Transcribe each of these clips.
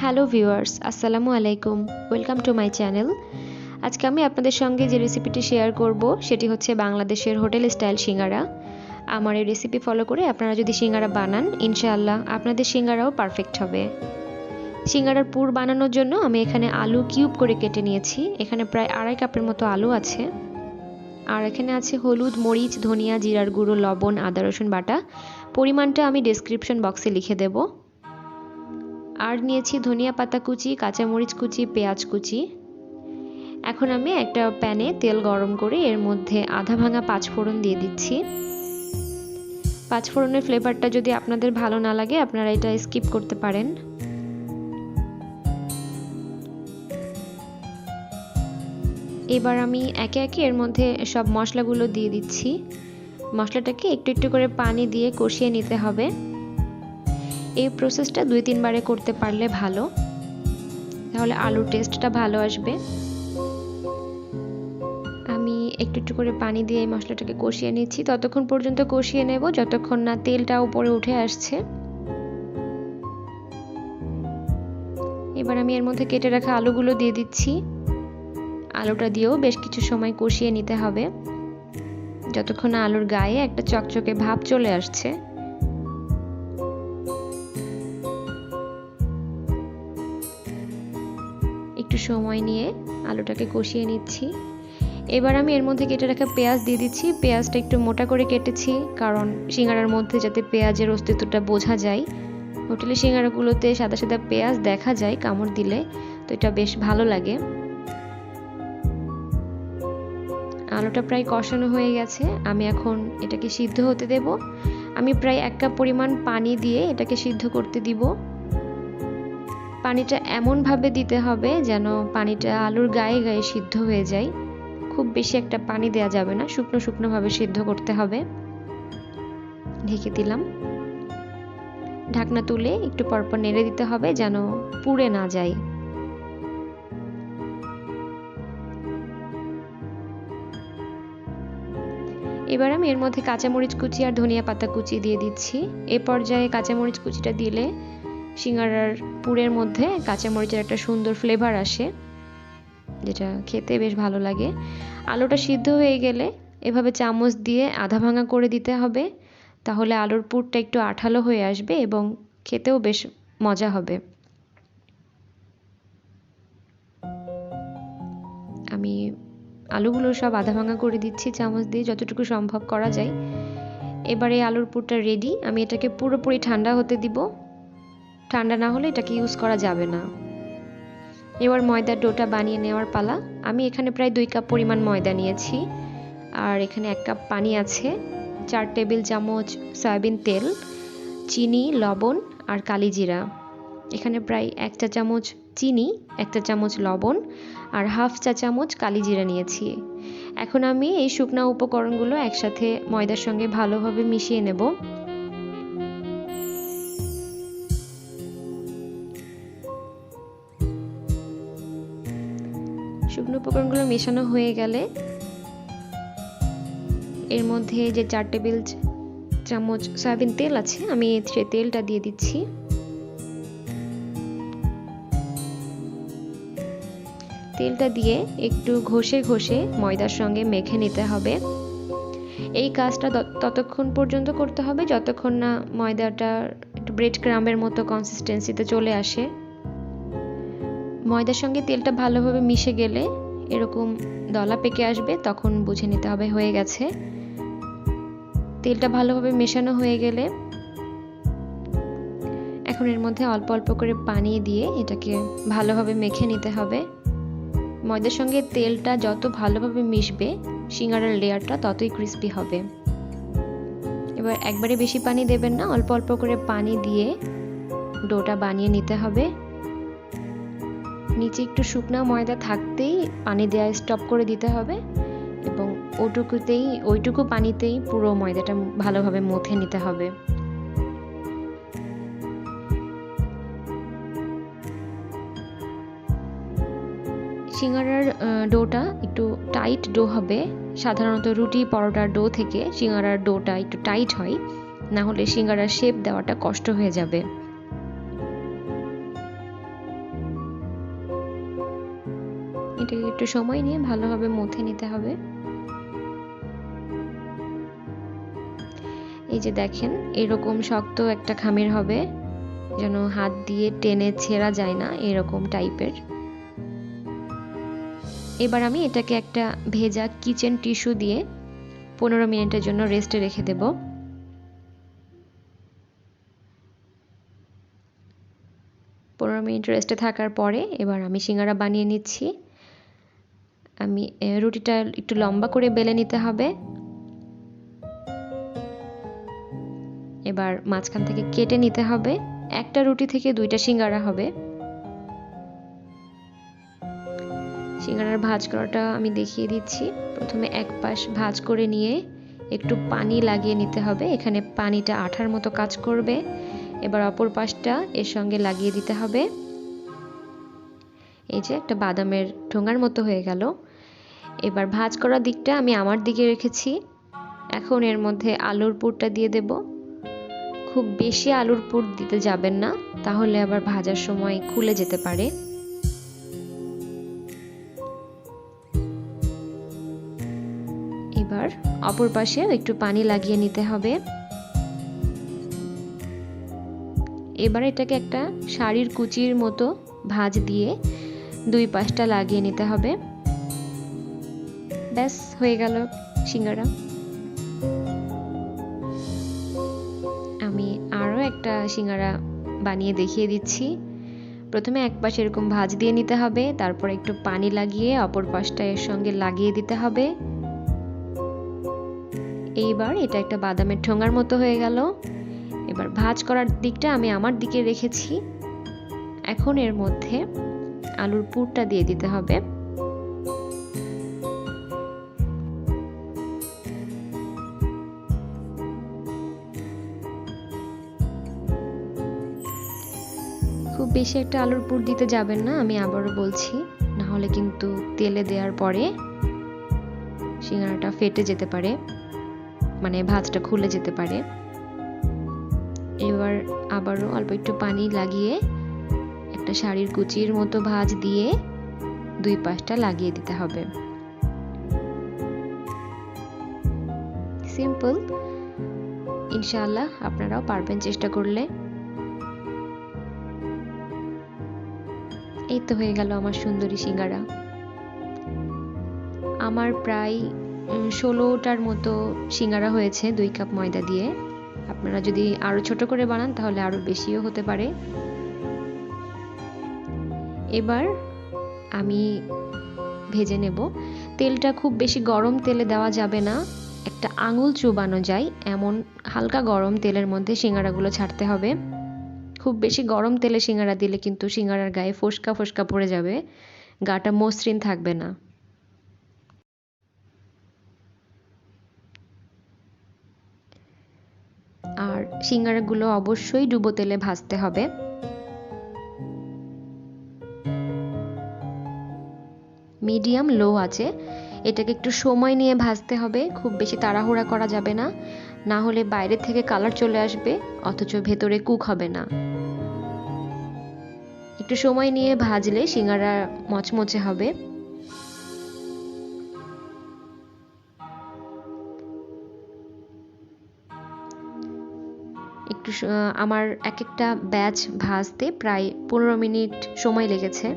Hello viewers, আসসালামু আলাইকুম। Welcome to my channel. আজকে আমি আপনাদের সঙ্গে যে রেসিপিটি শেয়ার করব সেটি হচ্ছে বাংলাদেশের হোটেল স্টাইল সিঙ্গারা। আমার এই রেসিপি ফলো করে আপনারা যদি সিঙ্গারা বানান, ইনশাআল্লাহ আপনাদের সিঙ্গারাও পারফেক্ট হবে। সিঙ্গারার পুর বানানোর জন্য আমি এখানে আলু কিউব করে কেটে নিয়েছি। এখানে প্রায় 2.5 কাপের মতো আলু আছে। আর এখানে আছে হলুদ, মরিচ, ধনিয়া, জিরার গুঁড়ো, লবণ, আদা রসুন বাটা। পরিমাণটা আমি ডেসক্রিপশন বক্সে লিখে দেব। আর নিয়েছি ধনিয়া পাতা কুচি, কাঁচামরিচ কুচি, পেঁয়াজ কুচি। এখন আমি একটা প্যানে তেল গরম করে এর মধ্যে আধা ভাঙা পাঁচফোড়ন দিয়ে দিচ্ছি। পাঁচফোড়নের ফ্লেভারটা যদি আপনাদের ভালো না লাগে আপনারা এটা স্কিপ করতে পারেন। এবার আমি একে একে এর মধ্যে সব মশলাগুলো দিয়ে দিচ্ছি। মশলাটাকে একটু একটু করে পানি দিয়ে কষিয়ে নিতে হবে। এই প্রসেসটা 2-3 বারে করতে পারলে ভালো, তাহলে আলুর টেস্টটা ভালো আসবে। আমি একটু একটু করে পানি দিয়ে এই মশলাটাকে কষিয়ে নিচ্ছি। ততক্ষণ পর্যন্ত কষিয়ে নেব যতক্ষণ না তেলটা উপরে উঠে আসছে। এবার আমি এর মধ্যে কেটে রাখা আলুগুলো দিয়ে দিচ্ছি। আলুটা দিয়েও বেশ কিছু সময় কষিয়ে নিতে হবে যতক্ষণ না আলুর গায়ে একটা চকচকে ভাব চলে আসছে। একটু সময় নিয়ে আলুটাকে কষিয়ে নিচ্ছি। এবার আমি এর মধ্যে কেটে রাখা পেঁয়াজ দিয়ে দিচ্ছি। পেঁয়াজটা একটু মোটা করে কেটেছি, কারণ সিঙ্গারার মধ্যে যাতে পেঁয়াজের অস্তিত্বটা বোঝা যায়। হোটেলের সিঙ্গারাগুলোতে সাদা সাদা পেঁয়াজ দেখা যায় কামড় দিলে, তো এটা বেশ ভালো লাগে। আলুটা প্রায় কষানো হয়ে গেছে। আমি এখন এটাকে সিদ্ধ হতে দেব। আমি প্রায় 1 কাপ পরিমাণ পানি দিয়ে এটাকে সিদ্ধ করতে দিব। পানিটা এমনভাবে দিতে হবে যেন পানিটা আলুর গায়ে গায়ে সিদ্ধ হয়ে যায়। খুব বেশি একটা পানি দেওয়া যাবে না, শুকনো শুকনো ভাবে সিদ্ধ করতে হবে। ঢেকে দিলাম। ঢাকনা তুলে একটু পরপর নেড়ে দিতে হবে যেন পুড়ে না যায়। এবার আমি এর মধ্যে কাঁচামরিচ কুচি আর ধনিয়া পাতা কুচি দিয়ে দিচ্ছি। এই পর্যায়ে কাঁচামরিচ কুচিটা দিলে সিঙ্গারার পুরের মধ্যে কাঁচামরিচের একটা সুন্দর ফ্লেভার আসে, যেটা খেতে বেশ ভালো লাগে। আলুটা সিদ্ধ হয়ে গেলে এভাবে চামচ দিয়ে আধা ভাঙা করে দিতে হবে, তাহলে আলুর পুরটা একটু আঠালো হয়ে আসবে এবং খেতেও বেশ মজা হবে। আমি আলুগুলো সব আধা ভাঙা করে দিচ্ছি চামচ দিয়ে, যতটুকু সম্ভব করা যায়। এবারে আলুর পুরটা রেডি। আমি এটাকে পুরোপুরি ঠান্ডা হতে দিব। ঠান্ডা না হলে এটাকে ইউজ করা যাবে না। এবার ময়দার ডোটা বানিয়ে নেওয়ার পালা। আমি এখানে প্রায় 2 কাপ পরিমাণ ময়দা নিয়েছি, আর এখানে 1 কাপ পানি আছে, 4 টেবিল চামচ সয়াবিন তেল, চিনি, লবণ আর কালিজিরা। এখানে প্রায় 1 চা চামচ চিনি, 1 চা চামচ লবণ আর হাফ চা চামচ কালিজিরা নিয়েছি। এখন আমি এই শুকনা উপকরণগুলো একসাথে ময়দার সঙ্গে ভালোভাবে মিশিয়ে নেব। শুকনো উপকরণগুলো মেশানো হয়ে গেলে এর মধ্যে যে 4 টেবিল চামচ সয়াবিন তেল আছে আমি সেই তেলটা দিয়ে দিচ্ছি। তেলটা দিয়ে একটু ঘষে ঘষে ময়দার সঙ্গে মেখে নিতে হবে। এই কাজটা ততক্ষণ পর্যন্ত করতে হবে যতক্ষণ না ময়দাটা একটু ব্রেড ক্রাম্বের মতো কনসিস্টেন্সিতে চলে আসে। ময়দার সঙ্গে তেলটা ভালোভাবে মিশে গেলে এরকম দলা পেকে আসবে, তখন বুঝে নিতে হবে হয়ে গেছে। তেলটা ভালোভাবে মেশানো হয়ে গেলে এখন এর মধ্যে অল্প অল্প করে পানি দিয়ে এটাকে ভালোভাবে মেখে নিতে হবে। ময়দার সঙ্গে তেলটা যত ভালোভাবে মিশবে সিঙ্গারার লেয়ারটা ততই ক্রিস্পি হবে। এবার একবারে বেশি পানি দেবেন না, অল্প অল্প করে পানি দিয়ে ডোটা বানিয়ে নিতে হবে। নিচে একটু শুকনা ময়দা থাকতেই পানি দেওয়া স্টপ করে দিতে হবে এবং ওইটুকু পানিতেই পুরো ময়দাটা ভালোভাবে মথে নিতে হবে। সিঙ্গারার ডোটা একটু টাইট ডো হবে। সাধারণত রুটি পরোটার ডো থেকে সিঙ্গারার ডোটা একটু টাইট হয়, না হলে সিঙ্গারার শেপ দেওয়াটা কষ্ট হয়ে যাবে। এটাকে একটু সময় নিয়ে ভালোভাবে মথে নিতে হবে। এই যে দেখেন এরকম শক্ত একটা খামির হবে, যেন হাত দিয়ে টেনে ছেঁড়া যায় না, এরকম টাইপের। এবার আমি এটাকে একটা ভেজা কিচেন টিস্যু দিয়ে 15 মিনিটের জন্য রেস্টে রেখে দেব। মিনিট রেস্টে থাকার পরে এবার আমি সিঙ্গারা বানিয়ে নিচ্ছি। আমি রুটিটা একটু লম্বা করে বেলে নিতে হবে। এবার মাঝখান থেকে কেটে নিতে হবে। একটা রুটি থেকে 2টা সিঙ্গারা হবে। সিঙ্গারার ভাঁজ করাটা আমি দেখিয়ে দিচ্ছি। প্রথমে এক পাশ ভাঁজ করে নিয়ে একটু পানি লাগিয়ে নিতে হবে। এখানে পানিটা আঠার মতো কাজ করবে। এবার অপর পাশটা এর সঙ্গে লাগিয়ে দিতে হবে। এই যে একটা বাদামের ঠোঙার মতো হয়ে গেল। এবার ভাঁজ করা দিকটা আমি আমার দিকে রেখেছি। এখন এর মধ্যে আলুর পুরটা দিয়ে দেব। খুব বেশি আলুর পুর দিতে যাবেন না, তাহলে আবার ভাজার সময় খুলে যেতে পারে। এবার অপর পাশে একটু পানি লাগিয়ে নিতে হবে। এবার এটাকে একটা শাড়ির কুচির মতো ভাঁজ দিয়ে 2 পাশটা লাগিয়ে নিতে হবে। ব্যাস হয়ে গেল সিঙ্গারা। আমি আরও একটা সিঙ্গারা বানিয়ে দেখিয়ে দিচ্ছি। প্রথমে এক পাশে এরকম ভাঁজ দিয়ে নিতে হবে, তারপর একটু পানি লাগিয়ে অপর পাশটা এর সঙ্গে লাগিয়ে দিতে হবে। এইবার এটা একটা বাদামের ঠোঙার মতো হয়ে গেল। এবার ভাঁজ করার দিকটা আমি আমার দিকে রেখেছি। এখন এর মধ্যে আলুর পুরটা দিয়ে দিতে হবে। খুব বেশি একটা আলুর পুর দিতে যাবেন না, আমি আবারও বলছি, না হলে কিন্তু তেলে দেওয়ার পরে সিঙ্গারাটা ফেটে যেতে পারে, মানে ভাঁজটা খুলে যেতে পারে। এবার আবারও অল্প একটু পানি লাগিয়ে একটা শাড়ির কুচির মতো ভাঁজ দিয়ে 2 পাশটা লাগিয়ে দিতে হবে। সিম্পল, ইনশাআল্লাহ আপনারাও পারবেন চেষ্টা করলে। এই তো হয়ে গেল আমার সুন্দরী সিঙ্গারা। আমার প্রায় 16টার মতো সিঙ্গারা হয়েছে 2 কাপ ময়দা দিয়ে। আপনারা যদি আরো ছোট করে বানান তাহলে আরো বেশিও হতে পারে। এবার আমি ভেজে নেব। তেলটা খুব বেশি গরম তেলে দেওয়া যাবে না, একটা আঙুল চুবানো যায় এমন হালকা গরম তেলের মধ্যে সিঙ্গারাগুলো ছাড়তে হবে। খুব বেশি গরম তেলে সিঙ্গারা দিলে কিন্তু সিঙ্গারার গায়ে ফোসকা ফোসকা পড়ে যাবে, গাটা মসৃণ থাকবে না। আর সিঙ্গারাগুলো অবশ্যই ডুবো তেলে ভাজতে হবে। মিডিয়াম লো আছে, এটাকে একটু সময় নিয়ে ভাজতে হবে, খুব বেশি তাড়াহুড়া করা যাবে না, না হলে বাইরে থেকে কালার চলে আসবে অথচ ভেতরে কুক হবে না। একটু সময় নিয়ে ভাজলে সিঙ্গারা মচমচে হবে। একটু আমার এক একটা ব্যাচ ভাজতে প্রায় 15 মিনিট সময় লেগেছে।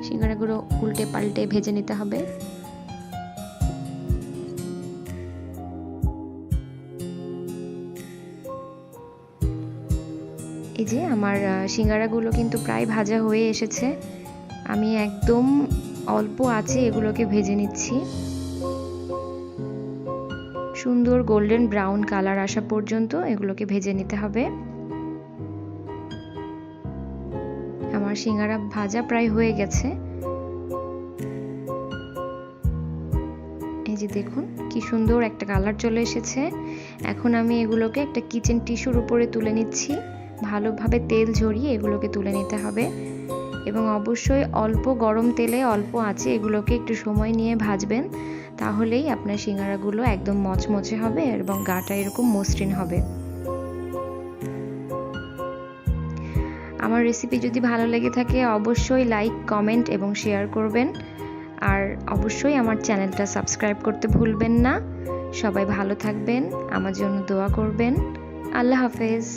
সিঙ্গারাগুলো উল্টে পাল্টে ভেজে নিতে হবে। এই যে আমার সিঙ্গারাগুলো কিন্তু প্রায় ভাজা হয়ে এসেছে। আমি একদম অল্প আঁচে এগুলোকে ভেজে নিচ্ছি। সুন্দর গোল্ডেন ব্রাউন কালার আসা পর্যন্ত এগুলোকে ভেজে নিতে হবে। আমার সিঙ্গারা ভাজা প্রায় হয়ে গেছে। এই যে দেখুন কি সুন্দর একটা কালার চলে এসেছে। এখন আমি এগুলোকে একটা কিচেন টিস্যুর উপরে তুলে নিচ্ছি। ভালোভাবে তেল ঝরিয়ে এগুলোকে তুলে নিতে হবে এবং অবশ্যই অল্প গরম তেলে অল্প আঁচে এগুলোকে একটু সময় নিয়ে ভাজবেন, তাহলেই আপনার সিঙ্গারাগুলো একদম মচমচে হবে এবং গাটা এরকম মসৃণ হবে। আমার রেসিপি যদি ভালো লেগে থাকে অবশ্যই লাইক, কমেন্ট এবং শেয়ার করবেন। আর অবশ্যই আমার চ্যানেলটা সাবস্ক্রাইব করতে ভুলবেন না। সবাই ভালো থাকবেন, আমার জন্য দোয়া করবেন। আল্লাহ হাফেজ।